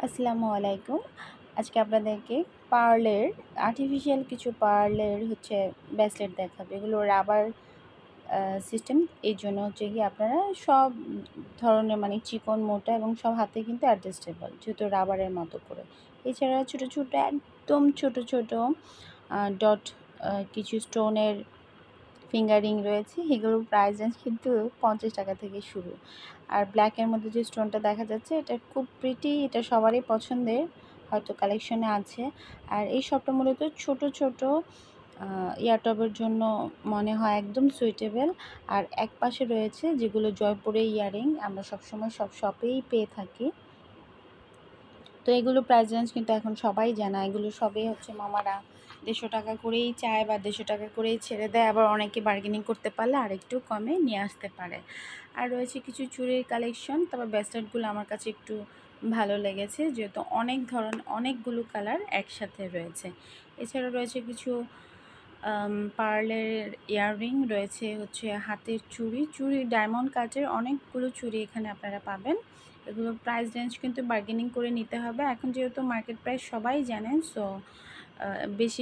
আসসালামু আলাইকুম। আজকে আপনাদেরকে পার্লের আর্টিফিশিয়াল কিছু পার্লের ব্রেসলেট দেখাবো। এগুলো রাবার সিস্টেম। এই জন্য গিয়ে আপনারা সব ধরনের মানে চিকন, মোটা এবং সব হাতে কিন্তু অ্যাডজাস্টেবল, যেহেতু রাবারের মতো করে। এছাড়া ছোটো ছোটো একদম ছোটো ছোটো ডট কিছু স্টোনের ফিঙ্গারিং রয়েছে। এগুলোর প্রাইস রেঞ্জ কিন্তু 50 টাকা থেকে শুরু। আর ব্ল্যাকের মধ্যে যে স্টোনটা দেখা যাচ্ছে এটা খুব প্রিটি, এটা সবারই পছন্দের, হয়তো কালেকশনে আছে। আর এই শপটা মূলত ছোট ছোট ইয়ারটপের জন্য মনে হয় একদম সুইটেবল। আর এক পাশে রয়েছে যেগুলো জয়পুরে ইয়ারিং, আমরা সবসময় সব শপেই পেয়ে থাকি। তো এগুলো প্রাইস রেঞ্জ কিন্তু এখন সবাই জানা, এগুলো সবই মামারা 150 টাকা করেই চায় বা 150 টাকা করেই ছেড়ে দেয়। আবার অনেকে বার্গেনিং করতে পারলে আরেকটু কমে নিয়ে আসতে পারে। আর রয়েছে কিছু চুড়ির কালেকশন, তবে ব্রেসলেটগুলো আমার কাছে একটু ভালো লেগেছে, যেহেতু অনেকগুলো কালার একসাথে রয়েছে। এছাড়া রয়েছে কিছু পার্লের ইয়াররিং, রয়েছে হাতের চুড়ি ডায়মন্ড কাটের অনেকগুলো চুড়ি এখানে আপনারা পাবেন। এগুলো প্রাইস রেঞ্জ কিন্তু বার্গেনিং করে নিতে হবে। এখন যেহেতু মার্কেট প্রাইস সবাই জানেন, সো বেশি